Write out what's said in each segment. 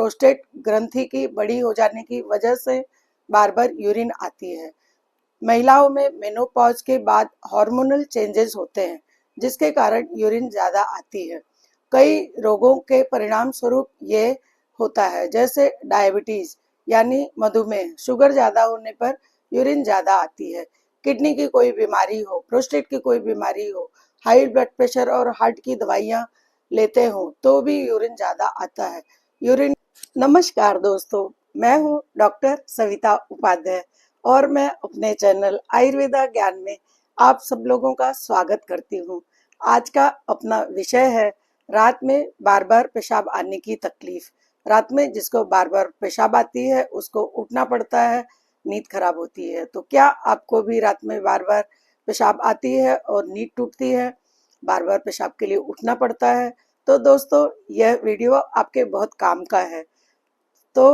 Prostate ग्रंथि की बड़ी हो जाने की वजह से बार बार यूरिन आती है। महिलाओं में मेनोपॉज के बाद हार्मोनल चेंजेस होते हैं जिसके कारण यूरिन ज़्यादा आती है। कई रोगों के परिणाम स्वरूप ये होता है, जैसे डायबिटीज़ यानी मधुमेह, शुगर ज़्यादा होने पर यूरिन ज़्यादा आती है। किडनी की कोई बीमारी हो, प्रोस्टेट की कोई बीमारी हो, हाई ब्लड प्रेशर और हार्ट की दवाइयाँ लेते हो तो भी यूरिन ज़्यादा आता है। यूरिन नमस्कार दोस्तों, मैं हूँ डॉक्टर सविता उपाध्याय और मैं अपने चैनल आयुर्वेदा ज्ञान में आप सब लोगों का स्वागत करती हूँ। आज का अपना विषय है रात में बार बार पेशाब आने की तकलीफ। रात में जिसको बार बार पेशाब आती है उसको उठना पड़ता है, नींद खराब होती है। तो क्या आपको भी रात में बार बार पेशाब आती है और नींद टूटती है, बार बार पेशाब के लिए उठना पड़ता है? तो दोस्तों यह वीडियो आपके बहुत काम का है। तो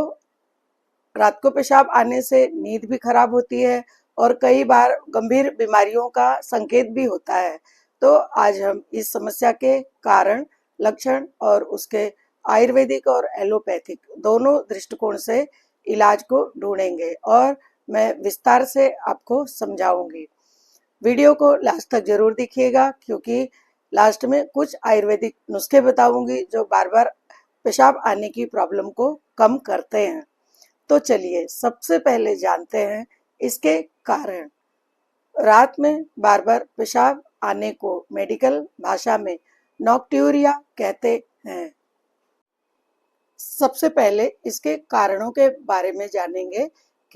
रात को पेशाब आने से नींद भी खराब होती है और कई बार गंभीर बीमारियों का संकेत भी होता है। तो आज हम इस समस्या के कारण, लक्षण और उसके आयुर्वेदिक और एलोपैथिक दोनों दृष्टिकोण से इलाज को ढूंढेंगे और मैं विस्तार से आपको समझाऊंगी। वीडियो को लास्ट तक जरूर देखिएगा क्योंकि लास्ट में कुछ आयुर्वेदिक नुस्खे बताऊंगी जो बार बार पेशाब आने की प्रॉब्लम को कम करते हैं। तो चलिए सबसे पहले जानते हैं इसके कारण। रात में बार बार पेशाब आने को मेडिकल भाषा में नॉक्ट्यूरिया कहते हैं। सबसे पहले इसके कारणों के बारे में जानेंगे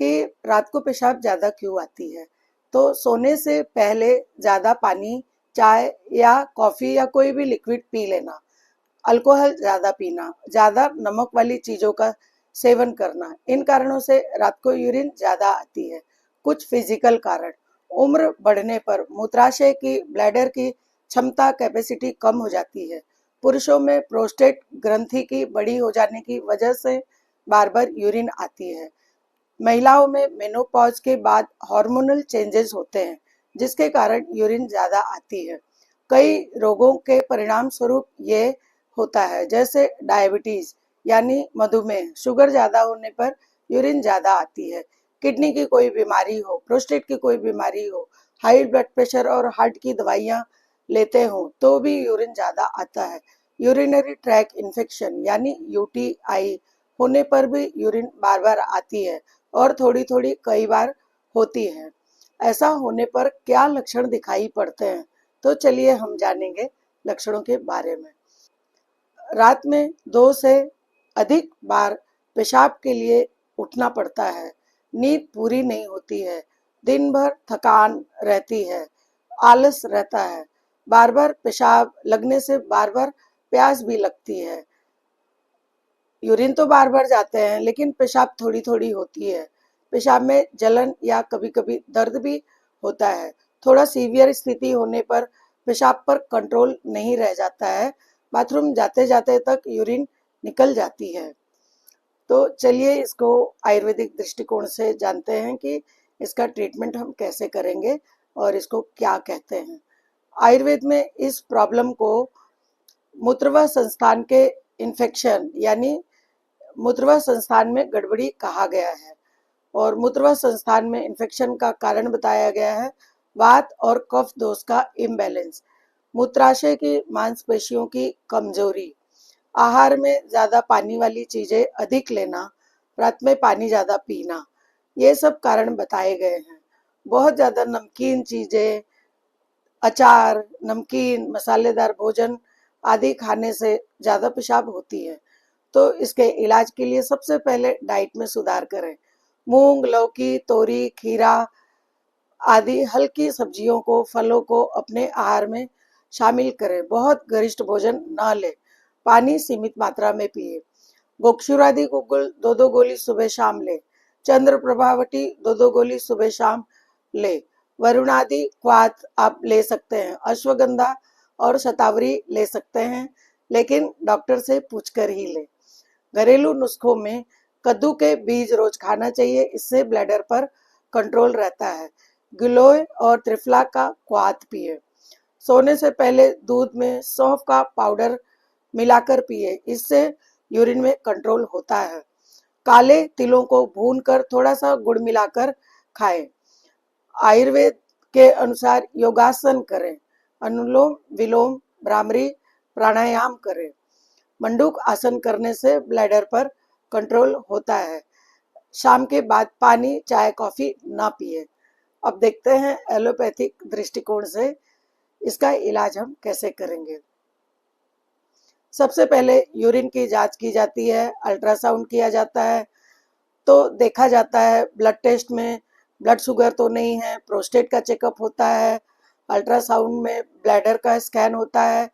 कि रात को पेशाब ज़्यादा क्यों आती है। तो सोने से पहले ज़्यादा पानी, चाय या कॉफ़ी या कोई भी लिक्विड पी लेना, अल्कोहल ज़्यादा पीना, ज़्यादा नमक वाली चीज़ों का सेवन करना, इन कारणों से रात को यूरिन ज़्यादा आती है। कुछ फिजिकल कारण, उम्र बढ़ने पर मूत्राशय की ब्लैडर की क्षमता कैपेसिटी कम हो जाती है। पुरुषों में प्रोस्टेट ग्रंथि की बड़ी हो जाने की वजह से बार बार यूरिन आती है। महिलाओं में मेनोपॉज के बाद हार्मोनल चेंजेस होते हैं जिसके कारण यूरिन ज़्यादा आती है। कई रोगों के परिणाम स्वरूप ये होता है, जैसे डायबिटीज़ यानी मधुमेह, शुगर ज़्यादा होने पर यूरिन ज़्यादा आती है। किडनी की कोई बीमारी हो, प्रोस्टेट की कोई बीमारी हो, हाई ब्लड प्रेशर और हार्ट की दवाइयाँ लेते हो तो भी यूरिन ज़्यादा आता है। यूरिनरी ट्रैक इन्फेक्शन यानी यूटीआई होने पर भी यूरिन बार बार आती है और थोड़ी थोड़ी कई बार होती है। ऐसा होने पर क्या लक्षण दिखाई पड़ते हैं? तो चलिए हम जानेंगे लक्षणों के बारे में। रात में 2 से अधिक बार पेशाब के लिए उठना पड़ता है, नींद पूरी नहीं होती है, दिन भर थकान रहती है, आलस रहता है, बार बार पेशाब लगने से बार बार प्यास भी लगती है। यूरिन तो बार बार जाते हैं लेकिन पेशाब थोड़ी थोड़ी होती है। पेशाब में जलन या कभी कभी दर्द भी होता है। थोड़ा सीवियर स्थिति होने पर पेशाब पर कंट्रोल नहीं रह जाता है, बाथरूम जाते जाते तक यूरिन निकल जाती है। तो चलिए इसको आयुर्वेदिक दृष्टिकोण से जानते हैं कि इसका ट्रीटमेंट हम कैसे करेंगे और इसको क्या कहते हैं। आयुर्वेद में इस प्रॉब्लम को मूत्रवा संस्थान के इन्फेक्शन यानी मूत्रवा संस्थान में गड़बड़ी कहा गया है और मूत्रवा संस्थान में इन्फेक्शन का कारण बताया गया है वात और कफ दोष का इम्बैलेंस, मूत्राशय की मांसपेशियों की कमजोरी, आहार में ज़्यादा पानी वाली चीज़ें अधिक लेना, रात में पानी ज़्यादा पीना, ये सब कारण बताए गए हैं। बहुत ज़्यादा नमकीन चीज़ें, अचार, नमकीन, मसालेदार भोजन आदि खाने से ज़्यादा पेशाब होती है। तो इसके इलाज के लिए सबसे पहले डाइट में सुधार करें। मूंग, लौकी, तोरी, खीरा आदि हल्की सब्जियों को, फलों को अपने आहार में शामिल करें। बहुत गरिष्ठ भोजन न लें। पानी सीमित मात्रा में पिए। गोक्षुरादि गुग्गुल 2-2 गोली सुबह शाम ले। चंद्र प्रभावटी 2-2 गोली सुबह शाम ले। वरुणादि क्वाथ आप ले सकते हैं। अश्वगंधा और शतावरी ले सकते हैं, लेकिन डॉक्टर से पूछकर ही लें। घरेलू नुस्खों में कद्दू के बीज रोज खाना चाहिए, इससे ब्लैडर पर कंट्रोल रहता है। गिलोय और त्रिफला का क्वाथ पिए। सोने से पहले दूध में सौंफ का पाउडर मिलाकर पिए, इससे यूरिन में कंट्रोल होता है। काले तिलों को भूनकर थोड़ा सा गुड़ मिलाकर खाएं। आयुर्वेद के अनुसार योगासन करें, अनुलोम विलोम भ्रामरी प्राणायाम करें। मंडूक आसन करने से ब्लैडर पर कंट्रोल होता है। शाम के बाद पानी चाय कॉफी ना पिए। अब देखते हैं एलोपैथिक दृष्टिकोण से इसका इलाज हम कैसे करेंगे। सबसे पहले यूरिन की जांच की जाती है, अल्ट्रासाउंड किया जाता है, तो देखा जाता है ब्लड टेस्ट में ब्लड शुगर तो नहीं है, प्रोस्टेट का चेकअप होता है, अल्ट्रासाउंड में ब्लैडर का स्कैन होता है।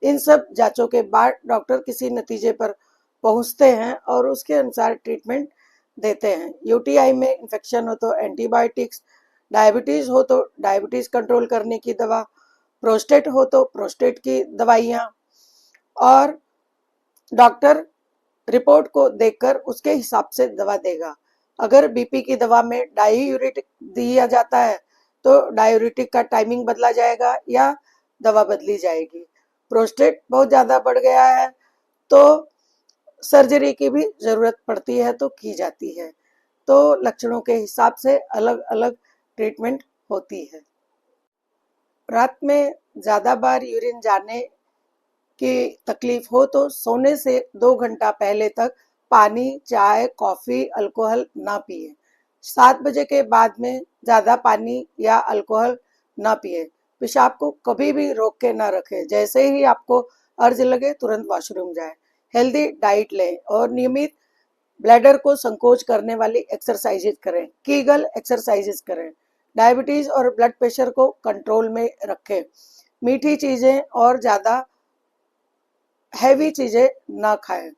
इन सब जांचों के बाद डॉक्टर किसी नतीजे पर पहुंचते हैं और उसके अनुसार ट्रीटमेंट देते हैं। यूटीआई में इन्फेक्शन हो तो एंटीबायोटिक्स, डायबिटीज हो तो डायबिटीज कंट्रोल करने की दवा, प्रोस्टेट हो तो प्रोस्टेट की दवाइयाँ, और डॉक्टर रिपोर्ट को देखकर उसके हिसाब से दवा देगा। अगर बीपी की दवा में डायूरेटिक दिया जाता है तो डायूरेटिक का टाइमिंग बदला जाएगा या दवा बदली जाएगी। प्रोस्टेट बहुत ज़्यादा बढ़ गया है तो सर्जरी की भी ज़रूरत पड़ती है तो की जाती है। तो लक्षणों के हिसाब से अलग अलग ट्रीटमेंट होती है। रात में ज़्यादा बार यूरिन जाने की तकलीफ हो तो सोने से 2 घंटा पहले तक पानी चाय कॉफ़ी अल्कोहल ना पिए। 7 बजे के बाद में ज़्यादा पानी या अल्कोहल ना पिए। पेशाब को कभी भी रोक के ना रखें, जैसे ही आपको अर्ज लगे तुरंत वॉशरूम जाए। हेल्दी डाइट लें और नियमित ब्लैडर को संकोच करने वाली एक्सरसाइजेज करें, कीगल एक्सरसाइजेज करें। डायबिटीज और ब्लड प्रेशर को कंट्रोल में रखें। मीठी चीज़ें और ज़्यादा हैवी चीज़ें ना खाएं।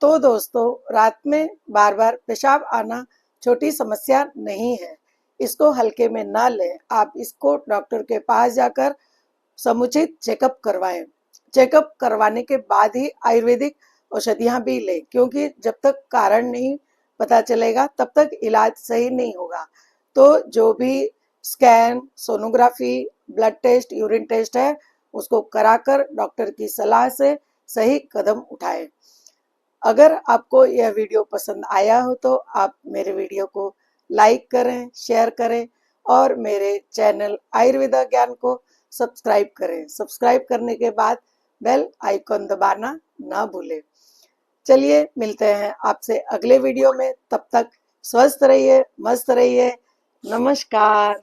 तो दोस्तों, रात में बार बार पेशाब आना छोटी समस्या नहीं है, इसको हल्के में ना लें। आप इसको डॉक्टर के पास जाकर समुचित चेकअप करवाएं। चेकअप करवाने के बाद ही आयुर्वेदिक औषधियां भी लें, क्योंकि जब तक कारण नहीं पता चलेगा तब तक इलाज सही नहीं होगा। तो जो भी scan sonography blood test urine test है उसको कराकर डॉक्टर की सलाह से सही कदम उठाएं। अगर आपको यह वीडियो पसंद आया हो तो आप मेरे वीडियो को लाइक करें, शेयर करें और मेरे चैनल आयुर्वेदा ज्ञान को सब्सक्राइब करें। सब्सक्राइब करने के बाद बेल आइकॉन दबाना ना भूलें। चलिए मिलते हैं आपसे अगले वीडियो में, तब तक स्वस्थ रहिए, मस्त रहिए। नमस्कार।